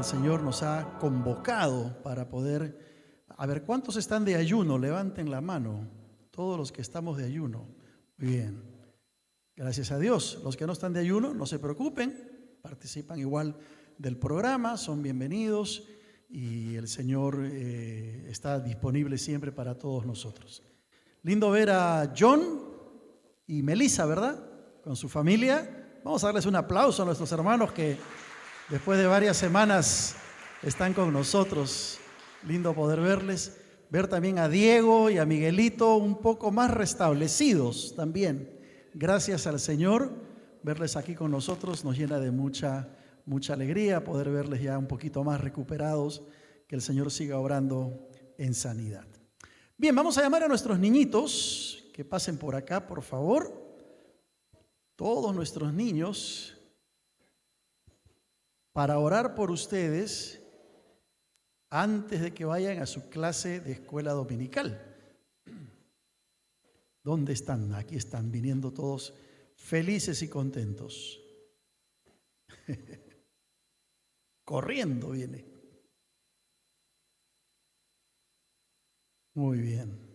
el Señor nos ha convocado para poder, a ver, ¿cuántos están de ayuno? Levanten la mano, todos los que estamos de ayuno. Muy bien, gracias a Dios. Los que no están de ayuno, no se preocupen, participan igual del programa, son bienvenidos y el Señor está disponible siempre para todos nosotros. Lindo ver a John y Melissa, ¿verdad? Con su familia. Vamos a darles un aplauso a nuestros hermanos que después de varias semanas están con nosotros. Lindo poder verles. Ver también a Diego y a Miguelito un poco más restablecidos también. Gracias al Señor, verles aquí con nosotros nos llena de mucha alegría poder verles ya un poquito más recuperados. Que el Señor siga obrando en sanidad. Bien, vamos a llamar a nuestros niñitos que pasen por acá, por favor. Todos nuestros niños, para orar por ustedes antes de que vayan a su clase de escuela dominical. ¿Dónde están? Aquí están, viniendo todos felices y contentos. Corriendo viene. Muy bien.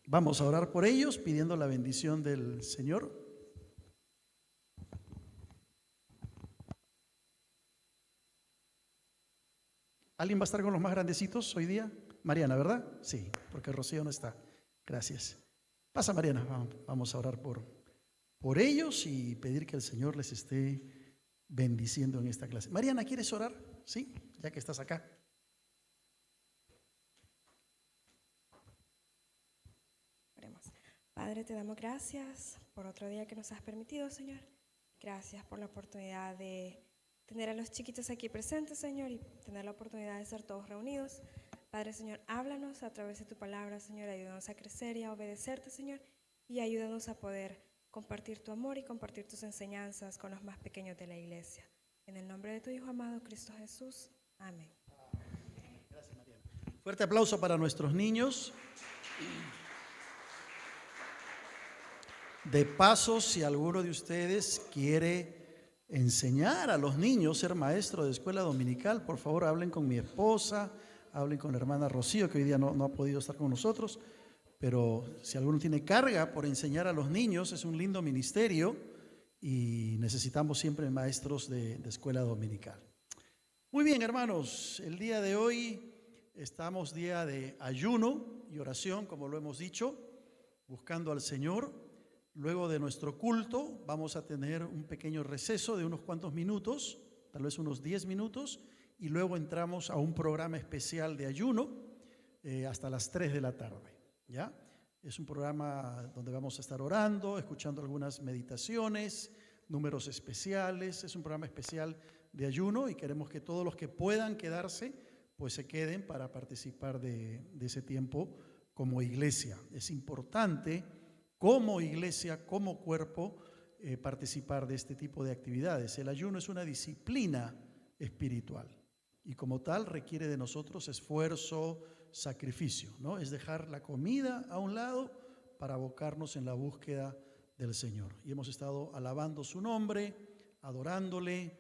Vamos a orar por ellos, pidiendo la bendición del Señor. ¿Alguien va a estar con los más grandecitos hoy día? Mariana, ¿verdad? Sí, porque Rocío no está. Gracias. Pasa, Mariana, vamos a orar por ellos y pedir que el Señor les esté bendiciendo en esta clase. Mariana, ¿quieres orar? Sí, ya que estás acá. Padre, te damos gracias por otro día que nos has permitido, Señor. Gracias por la oportunidad de tener a los chiquitos aquí presentes, Señor, y tener la oportunidad de ser todos reunidos. Padre, Señor, háblanos a través de tu palabra, Señor. Ayúdanos a crecer y a obedecerte, Señor, y ayúdanos a poder compartir tu amor y compartir tus enseñanzas con los más pequeños de la iglesia. En el nombre de tu Hijo amado, Cristo Jesús. Amén. Gracias, Mariana. Fuerte aplauso para nuestros niños. De paso, si alguno de ustedes quiere enseñar a los niños, ser maestro de escuela dominical, por favor hablen con mi esposa, hablen con la hermana Rocío, que hoy día no ha podido estar con nosotros, pero si alguno tiene carga por enseñar a los niños, es un lindo ministerio y necesitamos siempre maestros de escuela dominical. Muy bien, hermanos, el día de hoy estamos día de ayuno y oración, como lo hemos dicho, buscando al Señor. Luego de nuestro culto vamos a tener un pequeño receso de unos cuantos minutos, tal vez unos 10 minutos, y luego entramos a un programa especial de ayuno hasta las 3 de la tarde, ¿ya? Es un programa donde vamos a estar orando, escuchando algunas meditaciones, números especiales. Es un programa especial de ayuno y queremos que todos los que puedan quedarse, pues se queden para participar de ese tiempo como iglesia. Es importante como iglesia, como cuerpo, participar de este tipo de actividades. El ayuno es una disciplina espiritual y como tal requiere de nosotros esfuerzo, sacrificio, ¿no? Es dejar la comida a un lado para abocarnos en la búsqueda del Señor. Y hemos estado alabando su nombre, adorándole.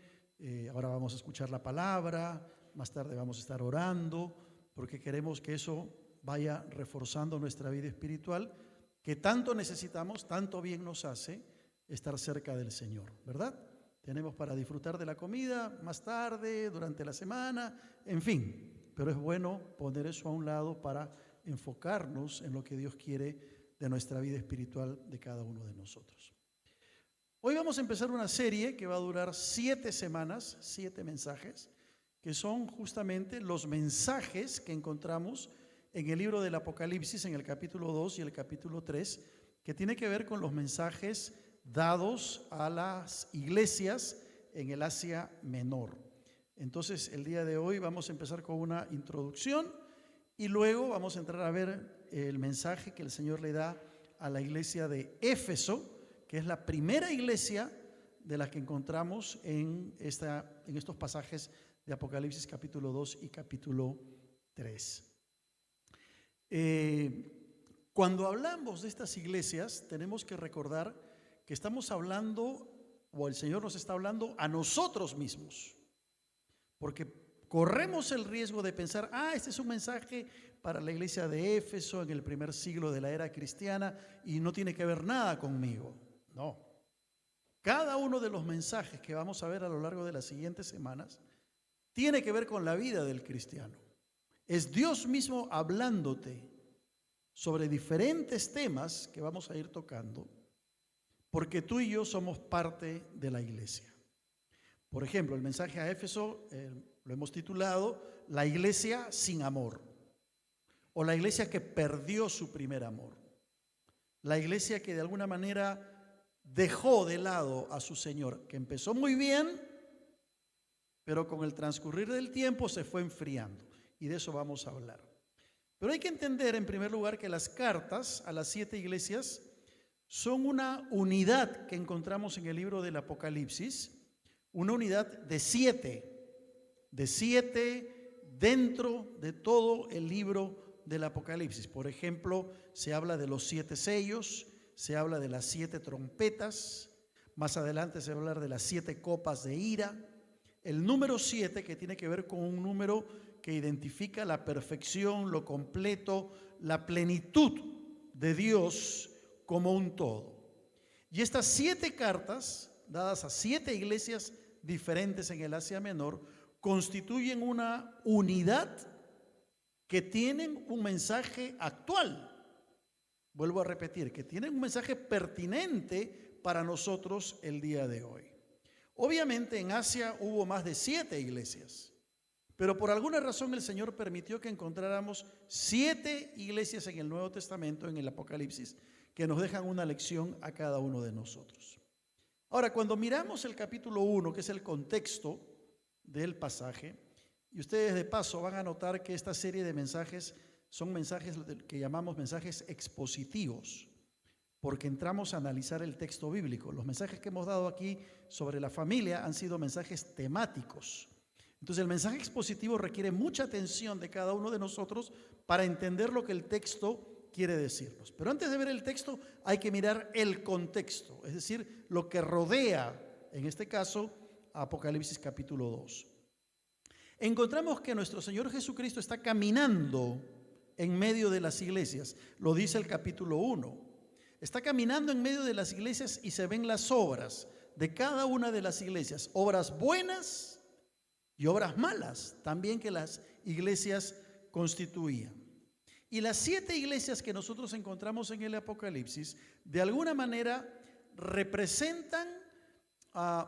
Ahora vamos a escuchar la palabra, más tarde vamos a estar orando, porque queremos que eso vaya reforzando nuestra vida espiritual, que tanto necesitamos, tanto bien nos hace estar cerca del Señor, ¿verdad? Tenemos para disfrutar de la comida más tarde, durante la semana, en fin, pero es bueno poner eso a un lado para enfocarnos en lo que Dios quiere de nuestra vida espiritual de cada uno de nosotros. Hoy vamos a empezar una serie que va a durar 7 semanas, 7 mensajes, que son justamente los mensajes que encontramos en el libro del Apocalipsis, en el capítulo 2 y el capítulo 3, que tiene que ver con los mensajes dados a las iglesias en el Asia Menor. Entonces, el día de hoy vamos a empezar con una introducción y luego vamos a entrar a ver el mensaje que el Señor le da a la iglesia de Éfeso, que es la primera iglesia de la que encontramos en estos pasajes de Apocalipsis capítulo 2 y capítulo 3. Cuando hablamos de estas iglesias, tenemos que recordar que estamos hablando o el Señor nos está hablando a nosotros mismos, porque corremos el riesgo de pensar, este es un mensaje para la iglesia de Éfeso en el primer siglo de la era cristiana y no tiene que ver nada conmigo. No. Cada uno de los mensajes que vamos a ver a lo largo de las siguientes semanas tiene que ver con la vida del cristiano. Es Dios mismo hablándote sobre diferentes temas que vamos a ir tocando, porque tú y yo somos parte de la iglesia. Por ejemplo, el mensaje a Éfeso lo hemos titulado La iglesia sin amor, o la iglesia que perdió su primer amor, la iglesia que de alguna manera dejó de lado a su Señor, que empezó muy bien, pero con el transcurrir del tiempo se fue enfriando, y de eso vamos a hablar. Pero hay que entender en primer lugar que las cartas a las 7 iglesias son una unidad que encontramos en el libro del Apocalipsis, una unidad de 7 dentro de todo el libro del Apocalipsis. Por ejemplo, se habla de los 7 sellos, se habla de las 7 trompetas, más adelante se va a hablar de las 7 copas de ira. El número 7, que tiene que ver con un número que identifica la perfección, lo completo, la plenitud de Dios como un todo. Y estas 7 cartas, dadas a 7 iglesias diferentes en el Asia Menor, constituyen una unidad que tienen un mensaje actual. Vuelvo a repetir, que tienen un mensaje pertinente para nosotros el día de hoy. Obviamente en Asia hubo más de 7 iglesias, pero por alguna razón el Señor permitió que encontráramos 7 iglesias en el Nuevo Testamento, en el Apocalipsis, que nos dejan una lección a cada uno de nosotros. Ahora, cuando miramos el capítulo 1, que es el contexto del pasaje, y ustedes de paso van a notar que esta serie de mensajes son mensajes que llamamos mensajes expositivos, porque entramos a analizar el texto bíblico. Los mensajes que hemos dado aquí sobre la familia han sido mensajes temáticos. Entonces el mensaje expositivo requiere mucha atención de cada uno de nosotros para entender lo que el texto quiere decirnos. Pero antes de ver el texto hay que mirar el contexto, es decir, lo que rodea, en este caso, a Apocalipsis capítulo 2. Encontramos que nuestro Señor Jesucristo está caminando en medio de las iglesias, lo dice el capítulo 1. Está caminando en medio de las iglesias y se ven las obras de cada una de las iglesias, obras buenas y obras malas también que las iglesias constituían. Y las 7 iglesias que nosotros encontramos en el Apocalipsis de alguna manera representan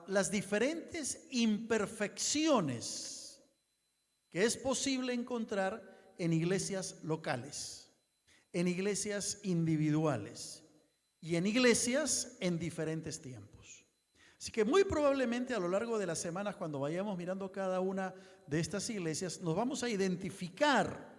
las diferentes imperfecciones que es posible encontrar en iglesias locales, en iglesias individuales y en iglesias en diferentes tiempos. Así que muy probablemente a lo largo de las semanas, cuando vayamos mirando cada una de estas iglesias, nos vamos a identificar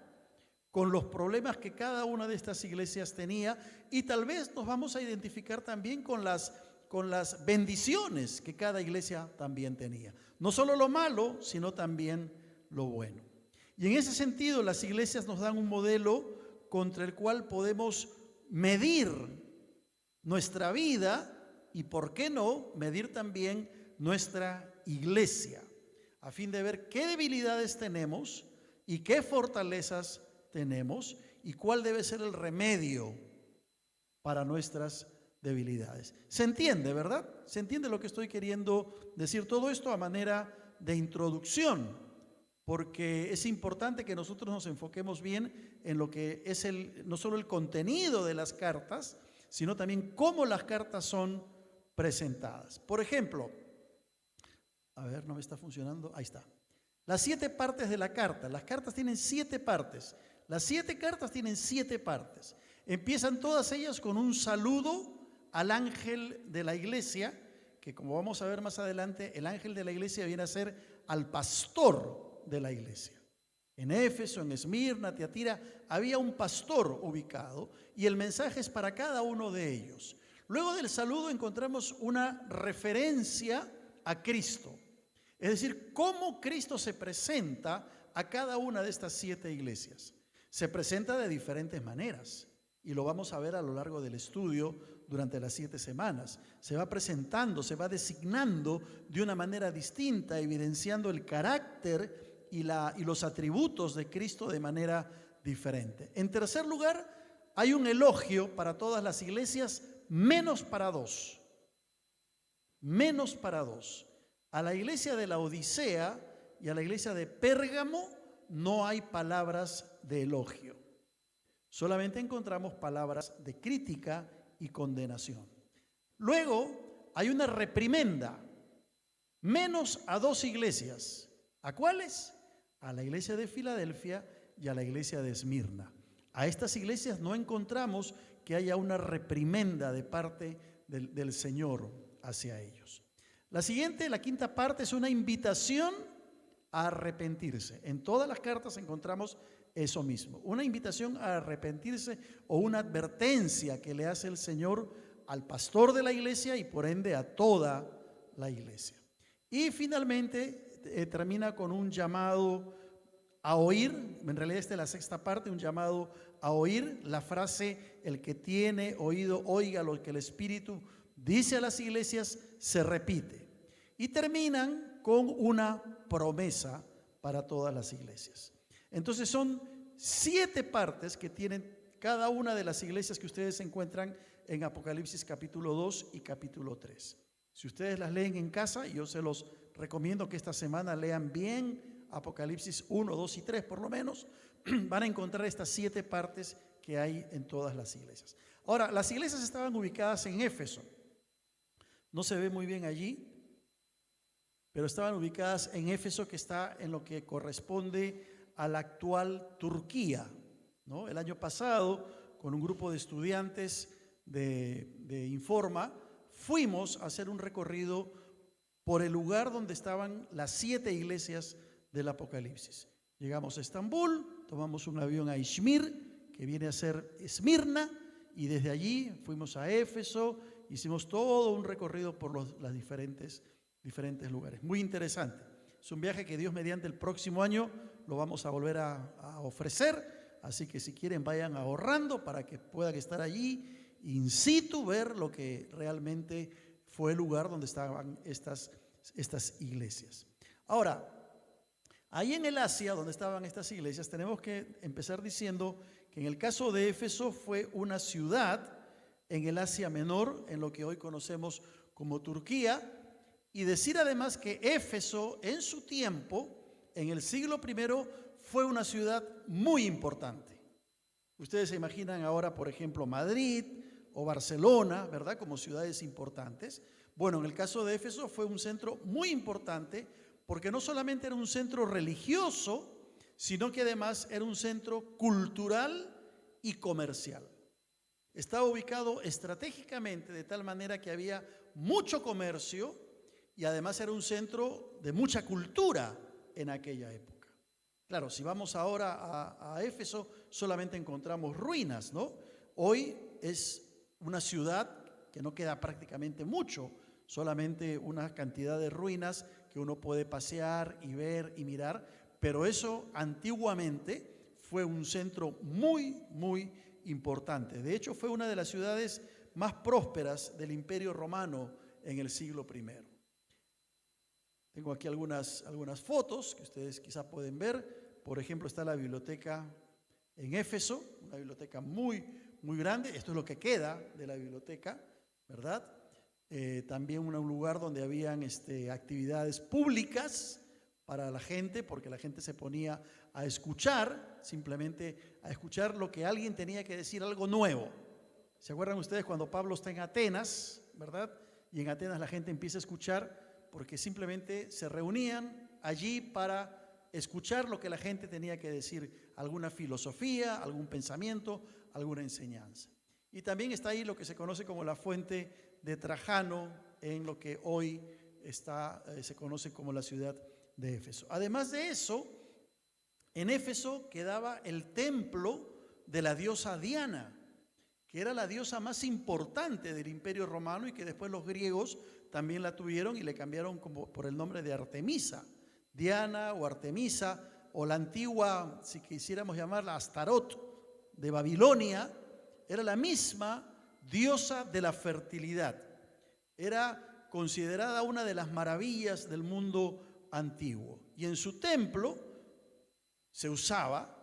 con los problemas que cada una de estas iglesias tenía, y tal vez nos vamos a identificar también con las bendiciones que cada iglesia también tenía. No solo lo malo, sino también lo bueno. Y en ese sentido, las iglesias nos dan un modelo contra el cual podemos medir nuestra vida y, ¿por qué no?, medir también nuestra iglesia, a fin de ver qué debilidades tenemos y qué fortalezas tenemos y cuál debe ser el remedio para nuestras debilidades. ¿Se entiende, verdad? ¿Se entiende lo que estoy queriendo decir? Todo esto a manera de introducción, porque es importante que nosotros nos enfoquemos bien en lo que es no solo el contenido de las cartas, sino también cómo las cartas son presentadas. Por ejemplo, a ver, no me está funcionando, ahí está. Las 7 partes de la carta. Las cartas tienen 7 partes. Las 7 cartas tienen 7 partes. Empiezan todas ellas con un saludo al ángel de la iglesia, que como vamos a ver más adelante, el ángel de la iglesia viene a ser al pastor de la iglesia. En Éfeso, en Esmirna, Tiatira, había un pastor ubicado y el mensaje es para cada uno de ellos. Luego del saludo encontramos una referencia a Cristo, es decir, cómo Cristo se presenta a cada una de estas 7 iglesias. Se presenta de diferentes maneras. Y lo vamos a ver a lo largo del estudio durante las 7 semanas. Se va presentando, se va designando de una manera distinta, evidenciando el carácter y los atributos de Cristo de manera diferente. En tercer lugar, hay un elogio para todas las iglesias, menos para dos. Menos para dos. A la iglesia de la Odisea y a la iglesia de Pérgamo no hay palabras de elogio. Solamente encontramos palabras de crítica y condenación. Luego hay una reprimenda, menos a dos iglesias. ¿A cuáles? A la iglesia de Filadelfia y a la iglesia de Esmirna. A estas iglesias no encontramos que haya una reprimenda de parte del Señor hacia ellos. La siguiente, la quinta parte, es una invitación a arrepentirse. En todas las cartas encontramos eso mismo, una invitación a arrepentirse o una advertencia que le hace el Señor al pastor de la iglesia y por ende a toda la iglesia. Y finalmente termina con un llamado a oír. En realidad esta es la sexta parte, un llamado a oír. La frase, el que tiene oído, oiga lo que el Espíritu dice a las iglesias, se repite. Y terminan con una promesa para todas las iglesias. Entonces son 7 partes que tienen cada una de las iglesias que ustedes encuentran en Apocalipsis capítulo 2 y capítulo 3. Si ustedes las leen en casa, yo se los recomiendo que esta semana lean bien Apocalipsis 1, 2 y 3 por lo menos, van a encontrar estas 7 partes que hay en todas las iglesias. Ahora, las iglesias estaban ubicadas en Éfeso. No se ve muy bien allí, pero estaban ubicadas en Éfeso, que está en lo que corresponde a la actual Turquía, ¿no? El año pasado, con un grupo de estudiantes de Informa, fuimos a hacer un recorrido por el lugar donde estaban las 7 iglesias del Apocalipsis. Llegamos a Estambul, tomamos un avión a Izmir, que viene a ser Esmirna, y desde allí fuimos a Éfeso, hicimos todo un recorrido por los diferentes lugares. Muy interesante. Es un viaje que Dios mediante el próximo año lo vamos a volver a ofrecer, así que si quieren vayan ahorrando para que puedan estar allí in situ, ver lo que realmente fue el lugar donde estaban estas iglesias. Ahora, ahí en el Asia, donde estaban estas iglesias, tenemos que empezar diciendo que en el caso de Éfeso fue una ciudad en el Asia Menor, en lo que hoy conocemos como Turquía, y decir además que Éfeso en su tiempo, en el siglo I, fue una ciudad muy importante. Ustedes se imaginan ahora, por ejemplo, Madrid o Barcelona, ¿verdad?, como ciudades importantes. Bueno, en el caso de Éfeso fue un centro muy importante porque no solamente era un centro religioso, sino que además era un centro cultural y comercial. Estaba ubicado estratégicamente de tal manera que había mucho comercio y además era un centro de mucha cultura en aquella época. Claro, si vamos ahora a Éfeso, solamente encontramos ruinas, ¿no? Hoy es una ciudad que no queda prácticamente mucho, solamente una cantidad de ruinas que uno puede pasear y ver y mirar, pero eso antiguamente fue un centro muy, muy importante. De hecho, fue una de las ciudades más prósperas del Imperio Romano en el siglo I. Tengo aquí algunas fotos que ustedes quizás pueden ver. Por ejemplo, está la biblioteca en Éfeso, una biblioteca muy, muy grande. Esto es lo que queda de la biblioteca, ¿verdad? También un lugar donde habían actividades públicas para la gente, porque la gente se ponía a escuchar, simplemente a escuchar lo que alguien tenía que decir, algo nuevo. ¿Se acuerdan ustedes cuando Pablo está en Atenas, verdad? Y en Atenas la gente empieza a escuchar porque simplemente se reunían allí para escuchar lo que la gente tenía que decir, alguna filosofía, algún pensamiento, alguna enseñanza. Y también está ahí lo que se conoce como la fuente de Trajano, en lo que hoy se conoce como la ciudad de Éfeso. Además de eso, en Éfeso quedaba el templo de la diosa Diana, que era la diosa más importante del Imperio Romano y que después los griegos también la tuvieron y le cambiaron por el nombre de Artemisa. Diana o Artemisa, o la antigua, si quisiéramos llamarla, Astarot de Babilonia, era la misma diosa de la fertilidad. Era considerada una de las maravillas del mundo antiguo. Y en su templo se usaba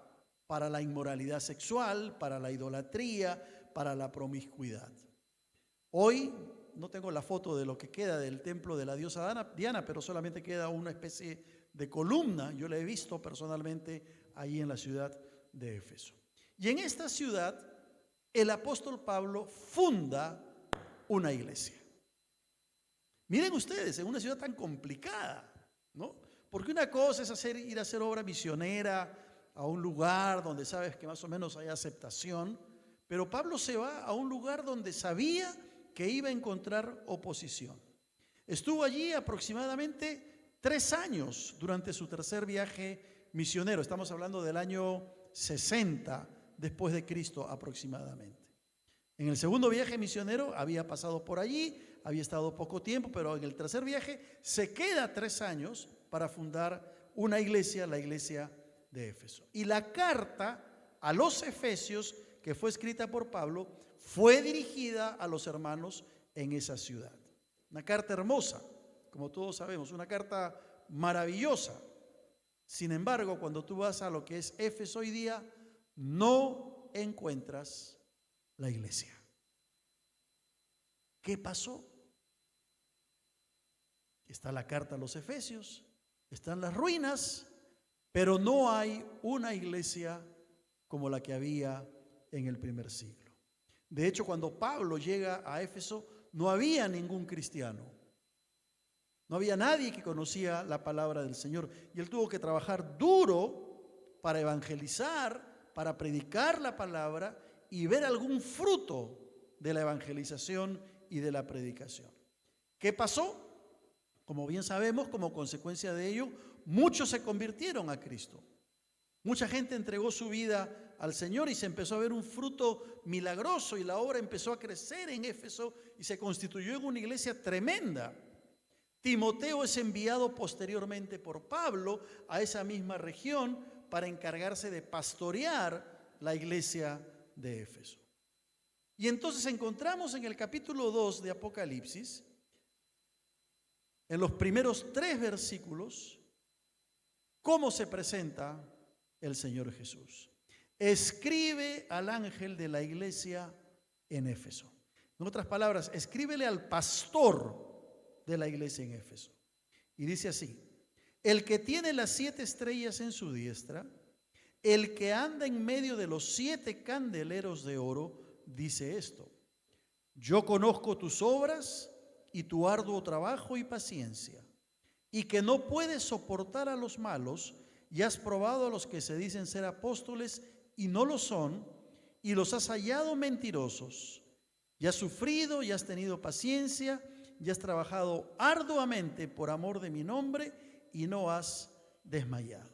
para la inmoralidad sexual, para la idolatría, para la promiscuidad. Hoy no tengo la foto de lo que queda del templo de la diosa Diana, pero solamente queda una especie de columna. Yo la he visto personalmente ahí en la ciudad de Éfeso. Y en esta ciudad, el apóstol Pablo funda una iglesia. Miren ustedes, en una ciudad tan complicada, ¿no? Porque una cosa es ir a hacer obra misionera a un lugar donde sabes que más o menos hay aceptación, pero Pablo se va a un lugar donde sabía que iba a encontrar oposición. Estuvo allí aproximadamente 3 años durante su tercer viaje misionero. Estamos hablando del año 60 después de Cristo aproximadamente. En el segundo viaje misionero había pasado por allí, había estado poco tiempo, pero en el tercer viaje se queda 3 años para fundar una iglesia, la iglesia de Éfeso. Y la carta a los Efesios, que fue escrita por Pablo, fue dirigida a los hermanos en esa ciudad. Una carta hermosa, como todos sabemos, una carta maravillosa. Sin embargo, cuando tú vas a lo que es Éfeso hoy día, no encuentras la iglesia. ¿Qué pasó? Está la carta a los Efesios, están las ruinas, pero no hay una iglesia como la que había en el primer siglo. De hecho, cuando Pablo llega a Éfeso, no había ningún cristiano. No había nadie que conocía la palabra del Señor. Y él tuvo que trabajar duro para evangelizar, para predicar la palabra y ver algún fruto de la evangelización y de la predicación. ¿Qué pasó? Como bien sabemos, como consecuencia de ello, muchos se convirtieron a Cristo. Mucha gente entregó su vida al Señor y se empezó a ver un fruto milagroso y la obra empezó a crecer en Éfeso y se constituyó en una iglesia tremenda. Timoteo es enviado posteriormente por Pablo a esa misma región para encargarse de pastorear la iglesia de Éfeso. Y entonces encontramos en el capítulo 2 de Apocalipsis, en los primeros 3 versículos, cómo se presenta el Señor Jesús. Escribe al ángel de la iglesia en Éfeso. En otras palabras, escríbele al pastor de la iglesia en Éfeso. Y dice así: el que tiene las 7 estrellas en su diestra, el que anda en medio de los 7 candeleros de oro, dice esto: yo conozco tus obras y tu arduo trabajo y paciencia, y que no puedes soportar a los malos, y has probado a los que se dicen ser apóstoles y no lo son, y los has hallado mentirosos, y has sufrido y has tenido paciencia, y has trabajado arduamente por amor de mi nombre, y no has desmayado.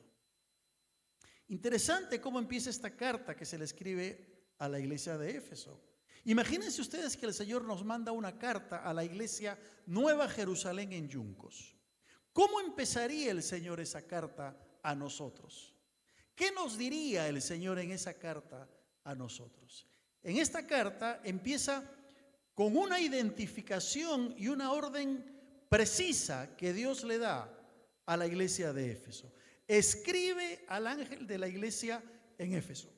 Interesante cómo empieza esta carta que se le escribe a la iglesia de Éfeso. Imagínense ustedes que el Señor nos manda una carta a la iglesia Nueva Jerusalén en Yuncos. ¿Cómo empezaría el Señor esa carta a nosotros? ¿Qué nos diría el Señor en esa carta a nosotros? En esta carta empieza con una identificación y una orden precisa que Dios le da a la iglesia de Éfeso. Escribe al ángel de la iglesia en Éfeso.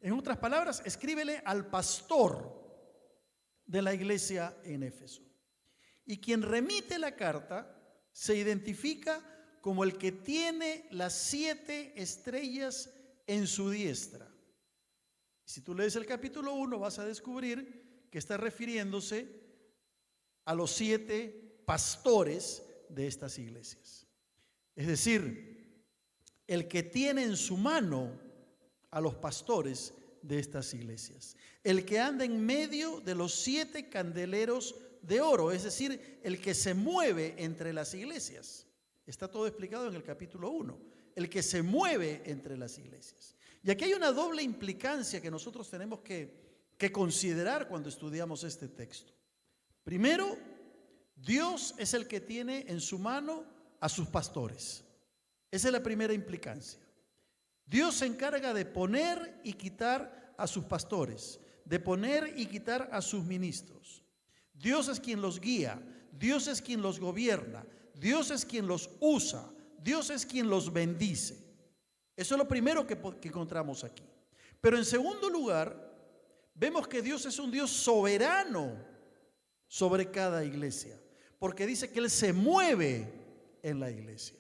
En otras palabras, escríbele al pastor de la iglesia en Éfeso. Y quien remite la carta se identifica como el que tiene las 7 estrellas en su diestra. Si tú lees el capítulo 1, vas a descubrir que está refiriéndose a los 7 pastores de estas iglesias. Es decir, el que tiene en su mano a los pastores de estas iglesias, el que anda en medio de los 7 candeleros de oro, es decir, el que se mueve entre las iglesias. Está todo explicado en el capítulo 1, el que se mueve entre las iglesias. Y aquí hay una doble implicancia que nosotros tenemos que considerar cuando estudiamos este texto. Primero, Dios es el que tiene en su mano a sus pastores. Esa es la primera implicancia. Dios se encarga de poner y quitar a sus pastores. de poner y quitar a sus ministros. Dios es quien los guía, Dios es quien los gobierna, Dios es quien los usa, Dios es quien los bendice. Eso es lo primero que encontramos aquí. Pero en segundo lugar, vemos que Dios es un Dios soberano sobre cada iglesia, porque dice que Él se mueve en la iglesia.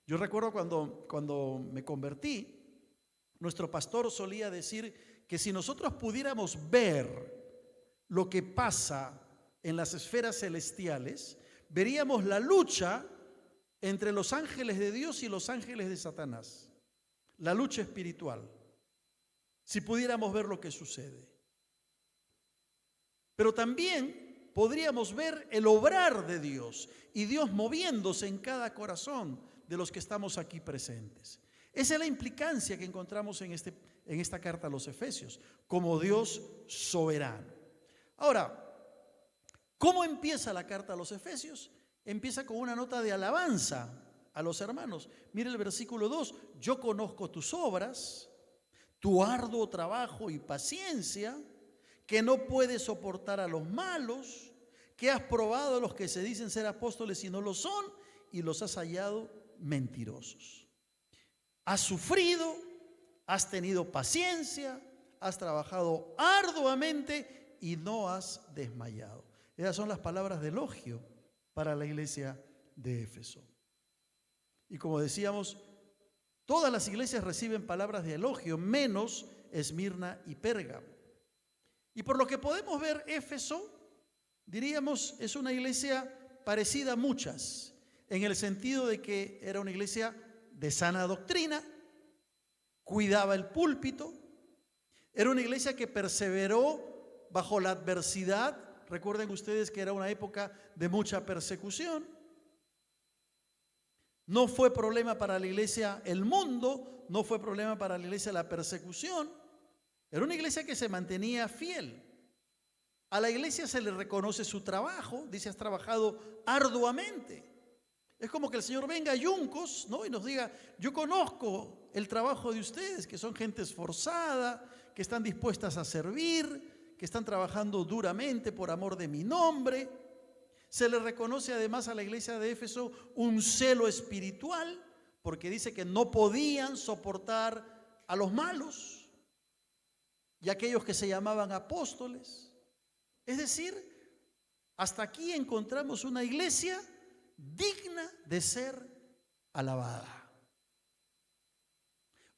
Yo recuerdo cuando me convertí, nuestro pastor solía decir que si nosotros pudiéramos ver lo que pasa en las esferas celestiales, veríamos la lucha entre los ángeles de Dios y los ángeles de Satanás, la lucha espiritual, si pudiéramos ver lo que sucede. Pero también podríamos ver el obrar de Dios y Dios moviéndose en cada corazón de los que estamos aquí presentes. Esa es la implicancia que encontramos en esta carta a los Efesios, como Dios soberano. Ahora, ¿cómo empieza la carta a los Efesios? Empieza con una nota de alabanza a los hermanos. Mire el versículo 2, yo conozco tus obras, tu arduo trabajo y paciencia, que no puedes soportar a los malos, que has probado a los que se dicen ser apóstoles y no lo son, y los has hallado mentirosos. Has sufrido, has tenido paciencia, has trabajado arduamente y no has desmayado. Esas son las palabras de elogio para la iglesia de Éfeso. Y como decíamos, todas las iglesias reciben palabras de elogio, menos Esmirna y Pérgamo. Y por lo que podemos ver, Éfeso, diríamos, es una iglesia parecida a muchas, en el sentido de que era una iglesia de sana doctrina, cuidaba el púlpito, era una iglesia que perseveró bajo la adversidad. Recuerden ustedes que era una época de mucha persecución. No fue problema para la iglesia el mundo, no fue problema para la iglesia la persecución. Era una iglesia que se mantenía fiel. A la iglesia se le reconoce su trabajo, dice, has trabajado arduamente. Es como que el Señor venga a Yuncos, ¿no?, y nos diga, yo conozco el trabajo de ustedes, que son gente esforzada, que están dispuestas a servir, que están trabajando duramente por amor de mi nombre. Se le reconoce además a la iglesia de Éfeso un celo espiritual, porque dice que no podían soportar a los malos y a aquellos que se llamaban apóstoles. Es decir, hasta aquí encontramos una iglesia digna de ser alabada.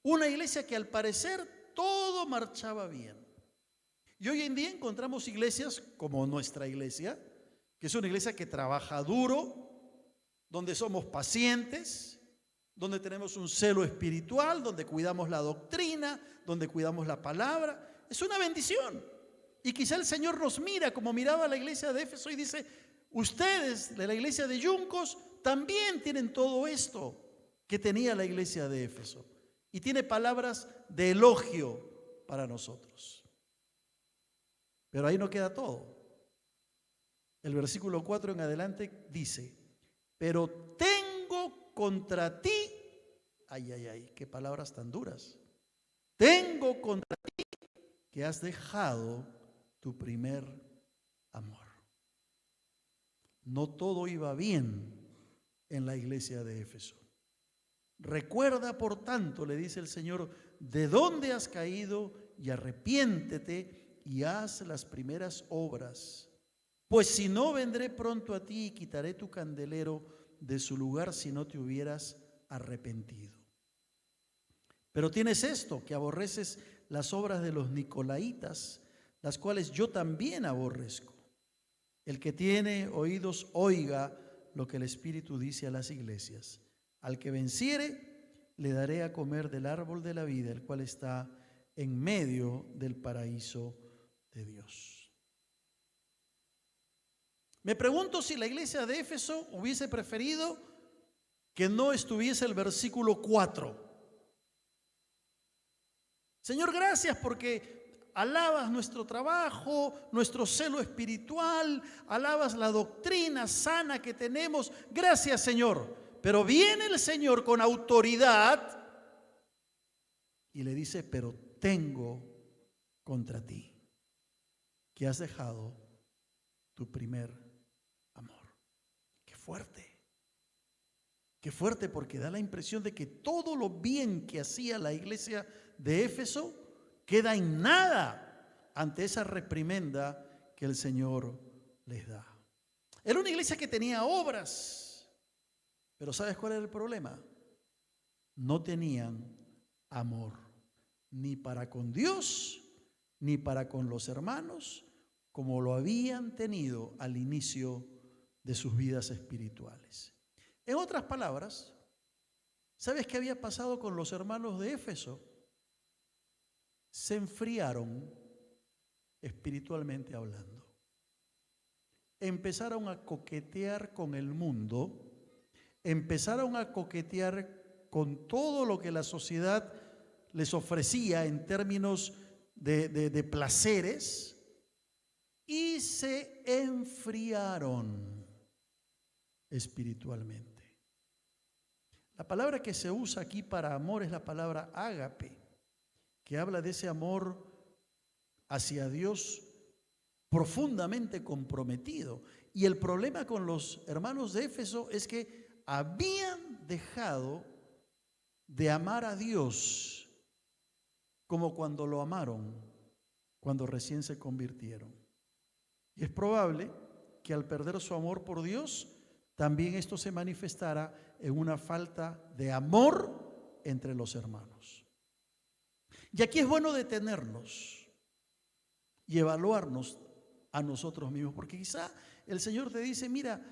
Una iglesia que al parecer todo marchaba bien. Y hoy en día encontramos iglesias como nuestra iglesia, que es una iglesia que trabaja duro, donde somos pacientes, donde tenemos un celo espiritual, donde cuidamos la doctrina, donde cuidamos la palabra. Es una bendición. Y quizá el Señor nos mira como miraba a la iglesia de Éfeso y dice, ustedes de la iglesia de Yuncos también tienen todo esto que tenía la iglesia de Éfeso. Y tiene palabras de elogio para nosotros. Pero ahí no queda todo. El versículo 4 en adelante dice, pero tengo contra ti, ay, qué palabras tan duras. Tengo contra ti que has dejado tu primer amor. No todo iba bien en la iglesia de Éfeso. Recuerda, por tanto, le dice el Señor, de dónde has caído y arrepiéntete y haz las primeras obras. Pues si no, vendré pronto a ti y quitaré tu candelero de su lugar si no te hubieras arrepentido. Pero tienes esto, que aborreces las obras de los nicolaitas, las cuales yo también aborrezco. El que tiene oídos, oiga lo que el Espíritu dice a las iglesias. Al que venciere, le daré a comer del árbol de la vida, el cual está en medio del paraíso de Dios. Me pregunto si la iglesia de Éfeso hubiese preferido que no estuviese el versículo 4. Señor, gracias porque alabas nuestro trabajo, nuestro celo espiritual, alabas la doctrina sana que tenemos. Gracias, Señor. Pero viene el Señor con autoridad y le dice, pero tengo contra ti, que has dejado tu primer amor. Qué fuerte, porque da la impresión de que todo lo bien que hacía la iglesia de Éfeso queda en nada ante esa reprimenda que el Señor les da. Era una iglesia que tenía obras, pero ¿sabes cuál era el problema? No tenían amor, ni para con Dios, ni para con los hermanos, como lo habían tenido al inicio de sus vidas espirituales. En otras palabras, ¿sabes qué había pasado con los hermanos de Éfeso? Se enfriaron espiritualmente hablando. Empezaron a coquetear con el mundo, empezaron a coquetear con todo lo que la sociedad les ofrecía en términos de placeres, y se enfriaron espiritualmente. La palabra que se usa aquí para amor es la palabra ágape, que habla de ese amor hacia Dios profundamente comprometido. Y el problema con los hermanos de Éfeso es que habían dejado de amar a Dios como cuando lo amaron, cuando recién se convirtieron. Y es probable que al perder su amor por Dios, también esto se manifestara en una falta de amor entre los hermanos. Y aquí es bueno detenernos y evaluarnos a nosotros mismos, porque quizá el Señor te dice, mira,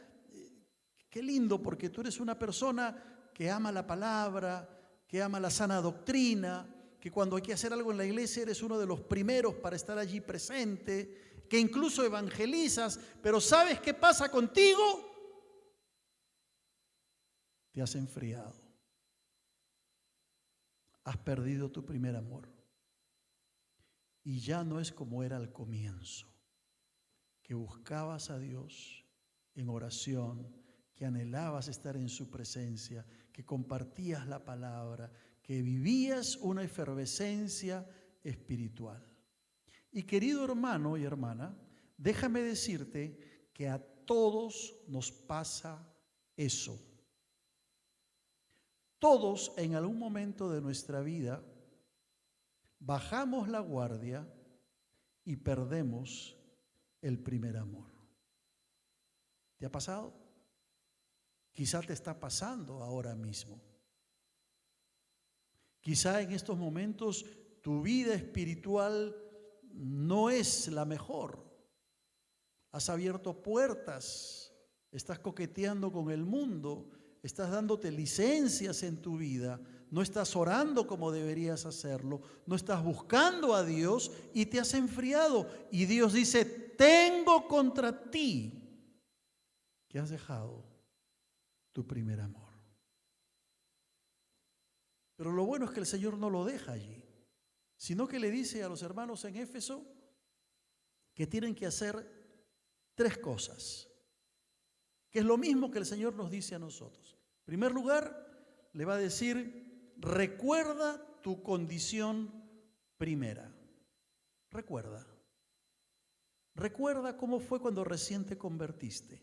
qué lindo, porque tú eres una persona que ama la palabra, que ama la sana doctrina, que cuando hay que hacer algo en la iglesia eres uno de los primeros para estar allí presente, que incluso evangelizas, pero ¿sabes qué pasa contigo? Te has enfriado. Has perdido tu primer amor. Y ya no es como era al comienzo, que buscabas a Dios en oración, que anhelabas estar en su presencia, que compartías la palabra, que vivías una efervescencia espiritual. Y querido hermano y hermana, déjame decirte que a todos nos pasa eso. Todos en algún momento de nuestra vida bajamos la guardia y perdemos el primer amor. ¿Te ha pasado? Quizá te está pasando ahora mismo. Quizá en estos momentos tu vida espiritual no es la mejor. Has abierto puertas, estás coqueteando con el mundo, estás dándote licencias en tu vida, no estás orando como deberías hacerlo, no estás buscando a Dios y te has enfriado. Y Dios dice, tengo contra ti que has dejado tu primer amor. Pero lo bueno es que el Señor no lo deja allí, sino que le dice a los hermanos en Éfeso que tienen que hacer 3 cosas, que es lo mismo que el Señor nos dice a nosotros. En primer lugar, le va a decir, recuerda tu condición primera. Recuerda cómo fue cuando recién te convertiste.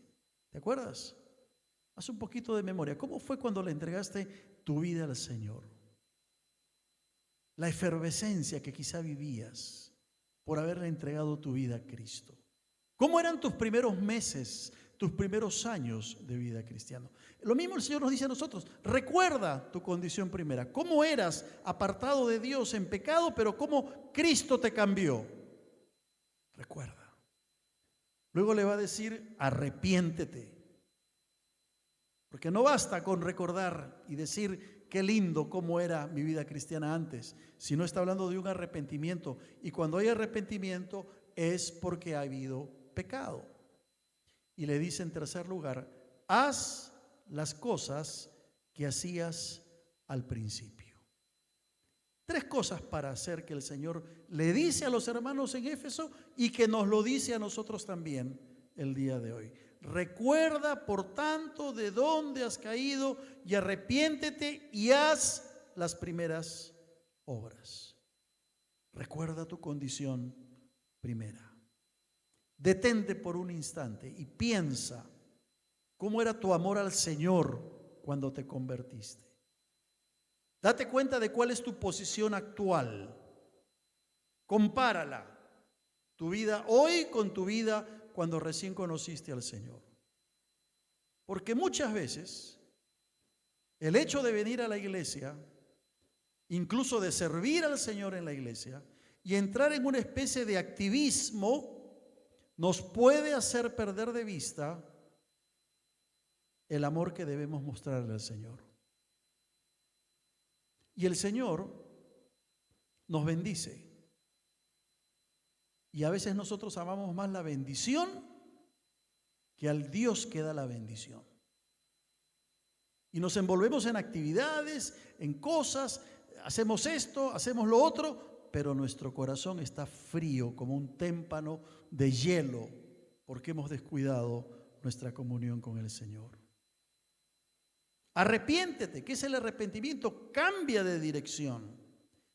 ¿Te acuerdas? Haz un poquito de memoria. ¿Cómo fue cuando le entregaste tu vida al Señor? La efervescencia que quizá vivías por haberle entregado tu vida a Cristo. ¿Cómo eran tus primeros meses, tus primeros años de vida cristiana? Lo mismo el Señor nos dice a nosotros, recuerda tu condición primera. ¿Cómo eras apartado de Dios en pecado, pero cómo Cristo te cambió? Recuerda. Luego le va a decir, arrepiéntete. Porque no basta con recordar y decir qué lindo cómo era mi vida cristiana antes, sino está hablando de un arrepentimiento. Y cuando hay arrepentimiento es porque ha habido pecado. Y le dice en tercer lugar, haz las cosas que hacías al principio. 3 cosas para hacer que el Señor le dice a los hermanos en Éfeso y que nos lo dice a nosotros también el día de hoy. Recuerda, por tanto, de dónde has caído y arrepiéntete y haz las primeras obras. Recuerda tu condición primera. Detente por un instante y piensa cómo era tu amor al Señor cuando te convertiste. Date cuenta de cuál es tu posición actual. Compárala, tu vida hoy con tu vida cuando recién conociste al Señor. Porque muchas veces el hecho de venir a la iglesia, incluso de servir al Señor en la iglesia y entrar en una especie de activismo, nos puede hacer perder de vista el amor que debemos mostrarle al Señor. Y el Señor nos bendice. Y a veces nosotros amamos más la bendición que al Dios que da la bendición. Y nos envolvemos en actividades, en cosas, hacemos esto, hacemos lo otro, pero nuestro corazón está frío como un témpano de hielo porque hemos descuidado nuestra comunión con el Señor. Arrepiéntete. ¿Qué es el arrepentimiento? Cambia de dirección.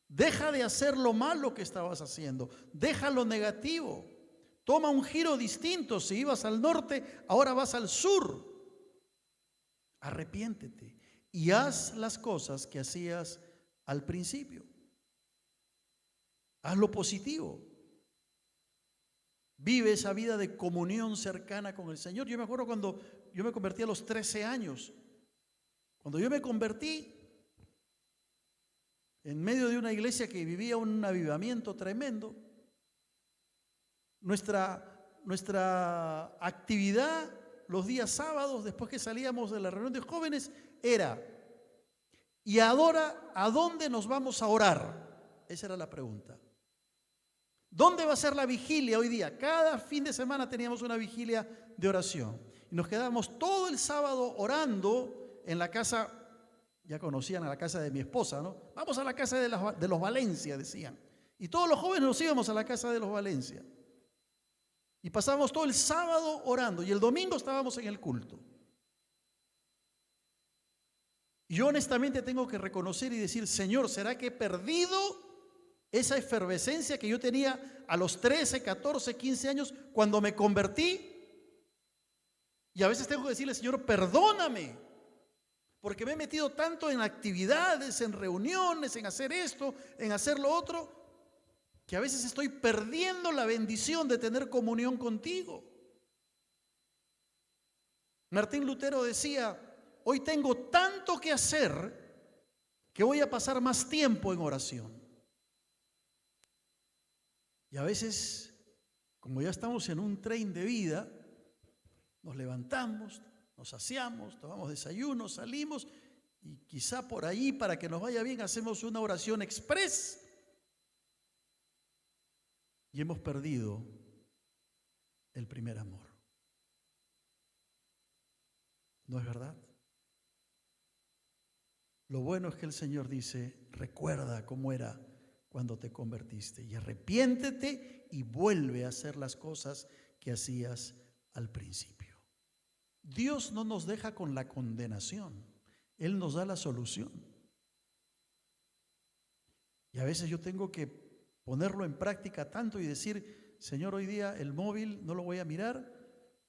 Deja de hacer lo malo que estabas haciendo. Deja lo negativo. Toma un giro distinto. Si ibas al norte, ahora vas al sur. Arrepiéntete y haz las cosas que hacías al principio. Haz lo positivo. Vive esa vida de comunión cercana con el Señor. Yo me acuerdo cuando yo me convertí a los 13 años. Cuando yo me convertí, en medio de una iglesia que vivía un avivamiento tremendo, nuestra actividad los días sábados, después que salíamos de la reunión de jóvenes, era: ¿y ahora a dónde nos vamos a orar? Esa era la pregunta. ¿Dónde va a ser la vigilia hoy día? Cada fin de semana teníamos una vigilia de oración. Y nos quedábamos todo el sábado orando en la casa. Ya conocían a la casa de mi esposa, ¿no? Vamos a la casa de los Valencia, decían. Y todos los jóvenes nos íbamos a la casa de los Valencia. Y pasábamos todo el sábado orando. Y el domingo estábamos en el culto. Y yo honestamente tengo que reconocer y decir: Señor, ¿será que he perdido esa efervescencia que yo tenía a los 13, 14, 15 años cuando me convertí? Y a veces tengo que decirle: Señor, perdóname. Porque me he metido tanto en actividades, en reuniones, en hacer esto, en hacer lo otro, que a veces estoy perdiendo la bendición de tener comunión contigo. Martín Lutero decía: hoy tengo tanto que hacer que voy a pasar más tiempo en oración. Y a veces, como ya estamos en un tren de vida, nos levantamos, nos saciamos, tomamos desayuno, salimos y quizá por ahí, para que nos vaya bien, hacemos una oración express y hemos perdido el primer amor. ¿No es verdad? Lo bueno es que el Señor dice: recuerda cómo era cuando te convertiste y arrepiéntete y vuelve a hacer las cosas que hacías al principio. Dios no nos deja con la condenación, Él nos da la solución. Y a veces yo tengo que ponerlo en práctica tanto y decir: Señor, hoy día el móvil no lo voy a mirar,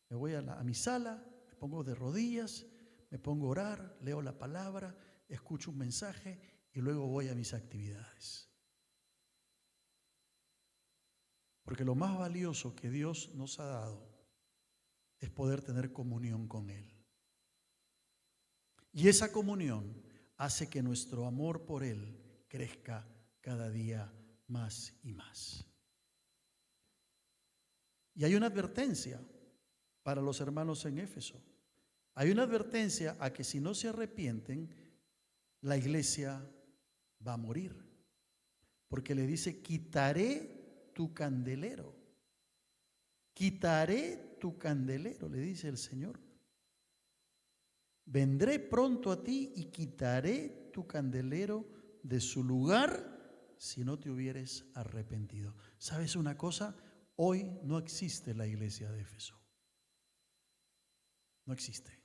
me voy a mi sala, me pongo de rodillas, me pongo a orar, leo la palabra, escucho un mensaje y luego voy a mis actividades. Porque lo más valioso que Dios nos ha dado es poder tener comunión con Él. Y esa comunión hace que nuestro amor por Él crezca cada día más y más. Y hay una advertencia para los hermanos en Éfeso. Hay una advertencia a que si no se arrepienten, la iglesia va a morir. Porque le dice: quitaré tu candelero. Quitaré tu candelero, le dice el Señor. Vendré pronto a ti y quitaré tu candelero de su lugar si no te hubieres arrepentido. ¿Sabes una cosa? Hoy no existe la iglesia de Éfeso. No existe.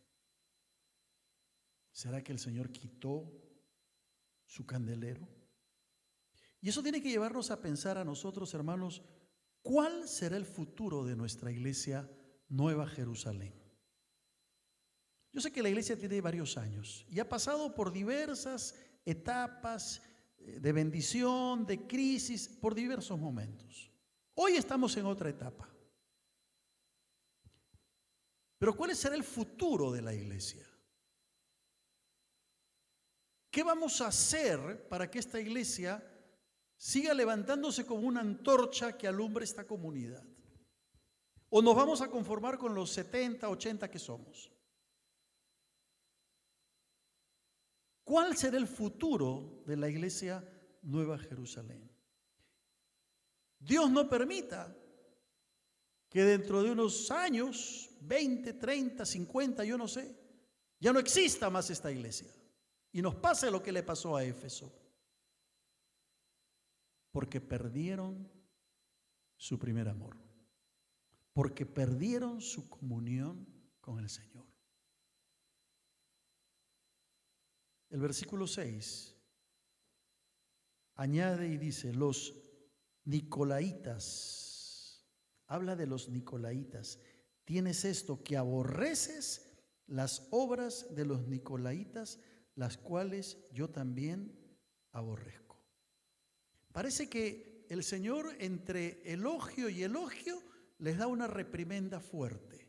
¿Será que el Señor quitó su candelero? Y eso tiene que llevarnos a pensar a nosotros, hermanos, ¿cuál será el futuro de nuestra iglesia Nueva Jerusalén? Yo sé que la iglesia tiene varios años y ha pasado por diversas etapas de bendición, de crisis, por diversos momentos. Hoy estamos en otra etapa. Pero ¿cuál será el futuro de la iglesia? ¿Qué vamos a hacer para que esta iglesia siga levantándose como una antorcha que alumbre esta comunidad? ¿O nos vamos a conformar con los 70, 80 que somos? ¿Cuál será el futuro de la iglesia Nueva Jerusalén? Dios no permita que dentro de unos años, 20, 30, 50, yo no sé, ya no exista más esta iglesia y nos pase lo que le pasó a Éfeso, porque perdieron su primer amor, porque perdieron su comunión con el Señor. El versículo 6 añade y dice: los nicolaitas, habla de los nicolaitas. Tienes esto, que aborreces las obras de los nicolaitas, las cuales yo también aborrezco. Parece que el Señor, entre elogio y elogio, les da una reprimenda fuerte,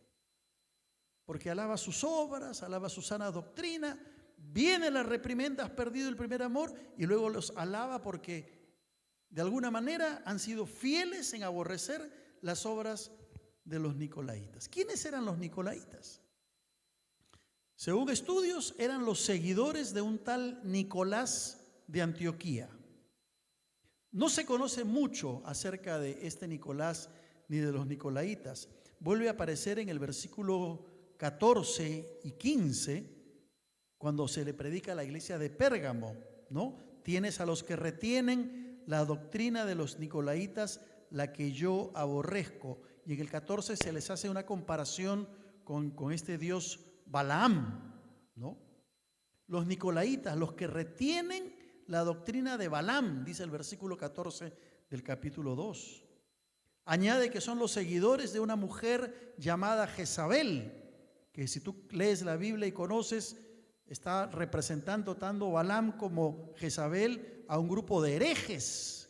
porque alaba sus obras, alaba su sana doctrina. Viene la reprimenda: has perdido el primer amor, y luego los alaba porque de alguna manera han sido fieles en aborrecer las obras de los nicolaitas. ¿Quiénes eran los nicolaitas? Según estudios, eran los seguidores de un tal Nicolás de Antioquía. No se conoce mucho acerca de este Nicolás ni de los nicolaitas. Vuelve a aparecer en el versículo 14 y 15, cuando se le predica a la iglesia de Pérgamo, ¿no? Tienes a los que retienen la doctrina de los nicolaitas, la que yo aborrezco. Y en el 14 se les hace una comparación con este dios Balaam, ¿no? Los nicolaitas, los que retienen la doctrina de Balaam, dice el versículo 14 del capítulo 2. Añade que son los seguidores de una mujer llamada Jezabel, que si tú lees la Biblia y conoces, está representando tanto Balaam como Jezabel a un grupo de herejes.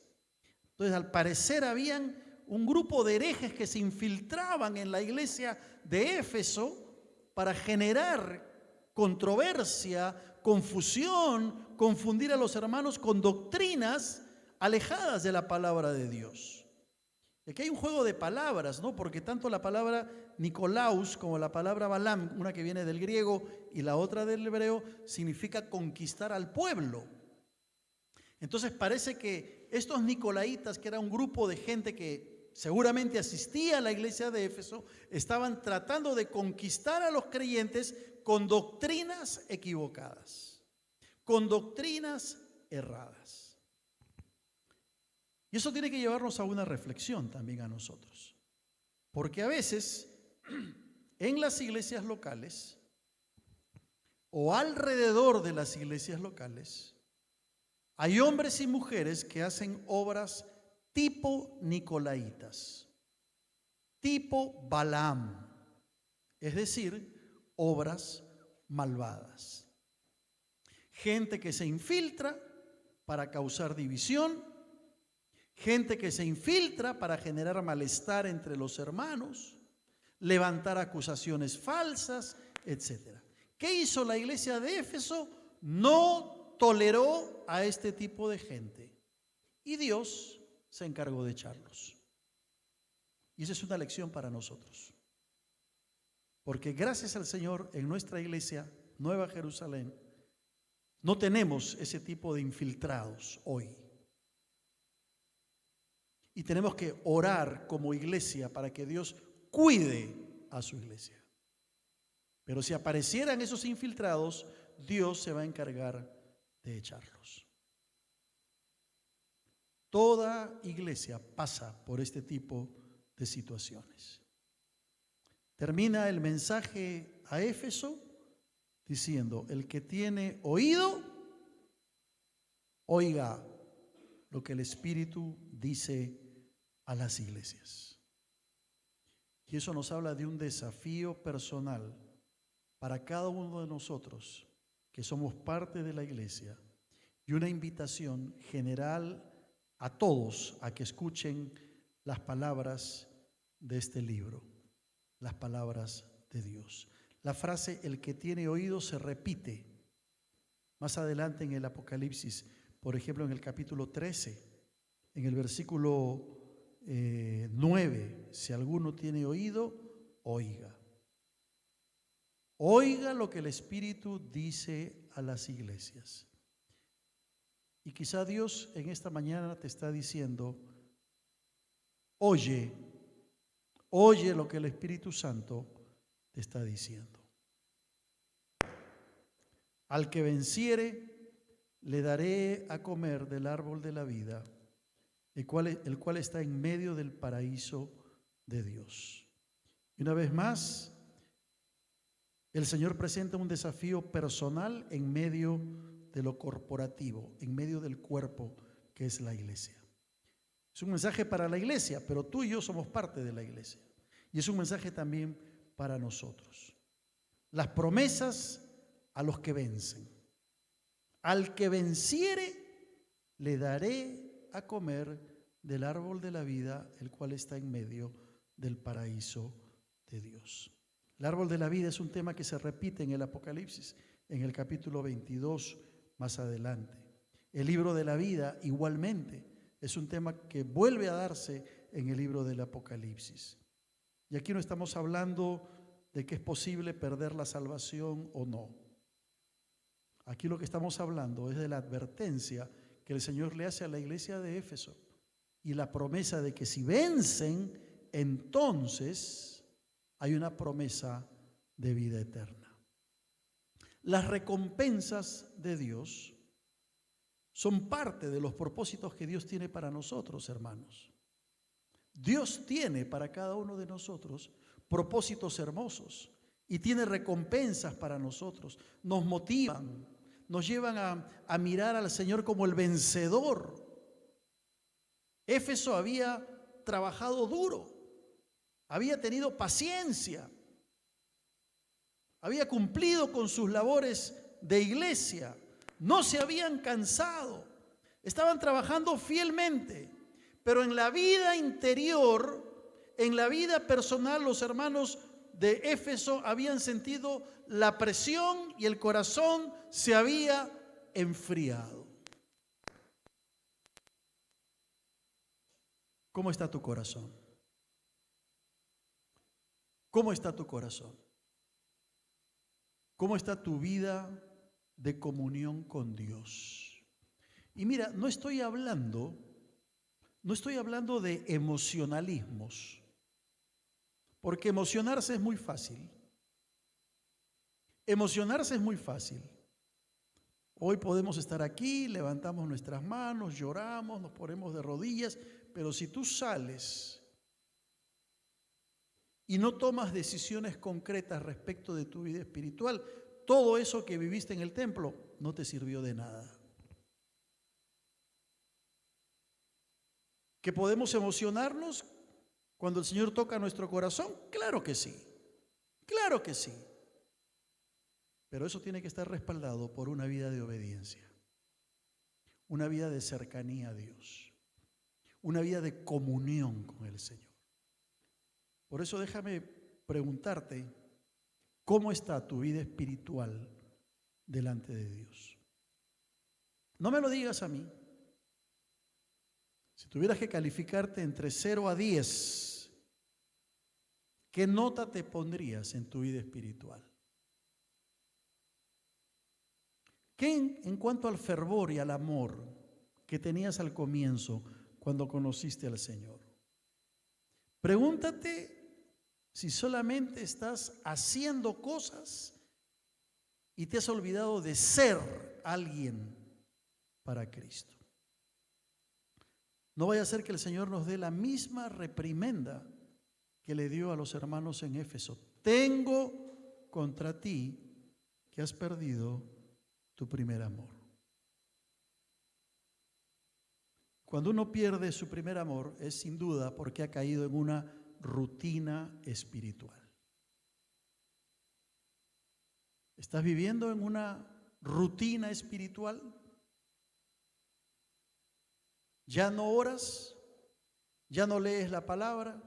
Entonces, al parecer habían un grupo de herejes que se infiltraban en la iglesia de Éfeso para generar controversia, confusión, confundir a los hermanos con doctrinas alejadas de la palabra de Dios. Y aquí hay un juego de palabras, ¿no? Porque tanto la palabra Nicolaus como la palabra Balaam, una que viene del griego y la otra del hebreo, significa conquistar al pueblo. Entonces parece que estos nicolaitas, que era un grupo de gente que seguramente asistía a la iglesia de Éfeso, estaban tratando de conquistar a los creyentes con doctrinas equivocadas, con doctrinas erradas. Y eso tiene que llevarnos a una reflexión también a nosotros, porque a veces en las iglesias locales o alrededor de las iglesias locales hay hombres y mujeres que hacen obras tipo nicolaitas, tipo Balaam, es decir, obras malvadas. Gente que se infiltra para causar división, gente que se infiltra para generar malestar entre los hermanos, levantar acusaciones falsas, etc. ¿Qué hizo la iglesia de Éfeso? No toleró a este tipo de gente y Dios se encargó de echarlos. Y esa es una lección para nosotros, porque gracias al Señor en nuestra iglesia Nueva Jerusalén no tenemos ese tipo de infiltrados hoy. Y tenemos que orar como iglesia para que Dios cuide a su iglesia. Pero si aparecieran esos infiltrados, Dios se va a encargar de echarlos. Toda iglesia pasa por este tipo de situaciones. Termina el mensaje a Éfeso diciendo: el que tiene oído, oiga lo que el Espíritu dice a las iglesias. Y eso nos habla de un desafío personal para cada uno de nosotros que somos parte de la iglesia y una invitación general a todos a que escuchen las palabras de este libro, las palabras de Dios. La frase "el que tiene oído" se repite más adelante en el Apocalipsis, por ejemplo en el capítulo 13, en el versículo 9, si alguno tiene oído, oiga. Oiga lo que el Espíritu dice a las iglesias. Y quizá Dios en esta mañana te está diciendo, oye lo que el Espíritu Santo te está diciendo. Al que venciere, le daré a comer del árbol de la vida, el cual está en medio del paraíso de Dios. Y una vez más, el Señor presenta un desafío personal en medio de lo corporativo, en medio del cuerpo que es la iglesia. Es un mensaje para la iglesia, pero tú y yo somos parte de la iglesia. Y es un mensaje también para nosotros. Las promesas a los que vencen. Al que venciere, le daré a comer del árbol de la vida, el cual está en medio del paraíso de Dios. El árbol de la vida es un tema que se repite en el Apocalipsis, en el capítulo 22 más adelante. El libro de la vida igualmente es un tema que vuelve a darse en el libro del Apocalipsis. Y aquí no estamos hablando de que es posible perder la salvación o no. Aquí lo que estamos hablando es de la advertencia que el Señor le hace a la iglesia de Éfeso y la promesa de que si vencen, entonces hay una promesa de vida eterna. Las recompensas de Dios son parte de los propósitos que Dios tiene para nosotros, hermanos. Dios tiene para cada uno de nosotros propósitos hermosos y tiene recompensas para nosotros. Nos motivan, nos llevan a mirar al Señor como el vencedor. Éfeso había trabajado duro, había tenido paciencia, había cumplido con sus labores de iglesia, no se habían cansado, estaban trabajando fielmente, pero en la vida interior, en la vida personal, los hermanos de Éfeso habían sentido la presión y el corazón se había enfriado. ¿Cómo está tu corazón? ¿Cómo está tu corazón? ¿Cómo está tu vida de comunión con Dios? Y mira, no estoy hablando de emocionalismos, porque emocionarse es muy fácil. Emocionarse es muy fácil. Hoy podemos estar aquí, levantamos nuestras manos, lloramos, nos ponemos de rodillas, pero si tú sales y no tomas decisiones concretas respecto de tu vida espiritual, todo eso que viviste en el templo no te sirvió de nada. ¿Que podemos emocionarnos cuando el Señor toca nuestro corazón? Claro que sí, claro que sí. Pero eso tiene que estar respaldado por una vida de obediencia, una vida de cercanía a Dios, una vida de comunión con el Señor. Por eso déjame preguntarte, ¿cómo está tu vida espiritual delante de Dios? No me lo digas a mí. Si tuvieras que calificarte entre 0 a 10, ¿qué nota te pondrías en tu vida espiritual? ¿Qué en cuanto al fervor y al amor que tenías al comienzo cuando conociste al Señor? Pregúntate si solamente estás haciendo cosas y te has olvidado de ser alguien para Cristo. No vaya a ser que el Señor nos dé la misma reprimenda que le dio a los hermanos en Éfeso. Tengo contra ti que has perdido tu primer amor. Cuando uno pierde su primer amor es sin duda porque ha caído en una rutina espiritual. ¿Estás viviendo en una rutina espiritual? ¿Ya no oras? ¿Ya no lees la palabra?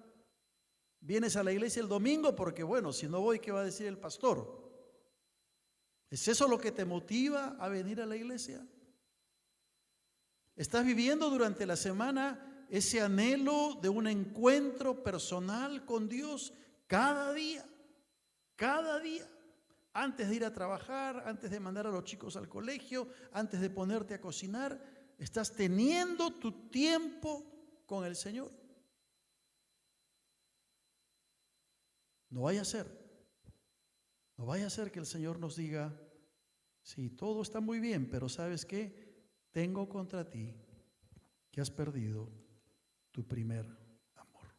¿Vienes a la iglesia el domingo? Porque bueno, si no voy, ¿qué va a decir el pastor? ¿Es eso lo que te motiva a venir a la iglesia? ¿Estás viviendo durante la semana ese anhelo de un encuentro personal con Dios cada día? Cada día. Antes de ir a trabajar, antes de mandar a los chicos al colegio, antes de ponerte a cocinar, estás teniendo tu tiempo con el Señor. No vaya a ser que el Señor nos diga, sí, todo está muy bien, pero ¿sabes qué? Tengo contra ti que has perdido tu primer amor.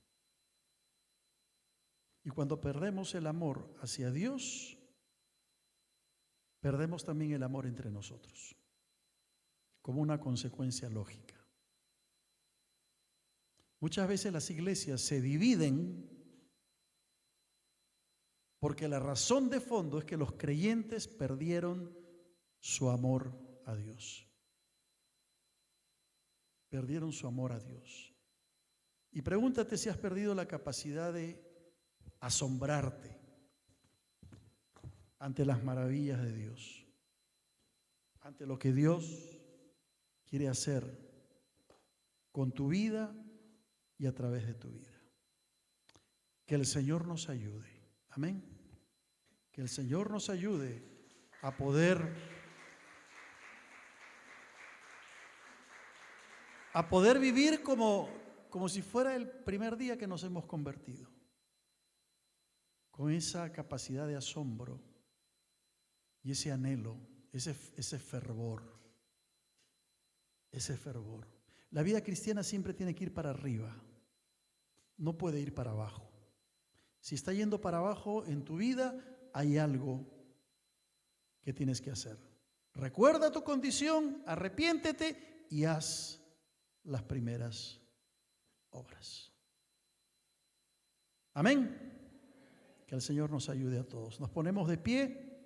Y cuando perdemos el amor hacia Dios, perdemos también el amor entre nosotros, como una consecuencia lógica. Muchas veces las iglesias se dividen porque la razón de fondo es que los creyentes perdieron su amor a Dios. Perdieron su amor a Dios. Y pregúntate si has perdido la capacidad de asombrarte ante las maravillas de Dios, ante lo que Dios quiere hacer con tu vida y a través de tu vida. Que el Señor nos ayude. Amén. Que el Señor nos ayude a poder vivir como si fuera el primer día que nos hemos convertido, con esa capacidad de asombro y ese anhelo, ese fervor, ese fervor. La vida cristiana siempre tiene que ir para arriba, no puede ir para abajo. Si está yendo para abajo en tu vida, hay algo que tienes que hacer. Recuerda tu condición, arrepiéntete y haz las primeras obras. Amén. Que el Señor nos ayude a todos. Nos ponemos de pie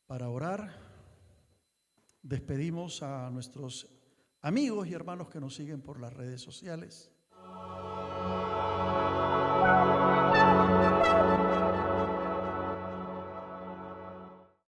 para orar. Despedimos a nuestros amigos y hermanos que nos siguen por las redes sociales.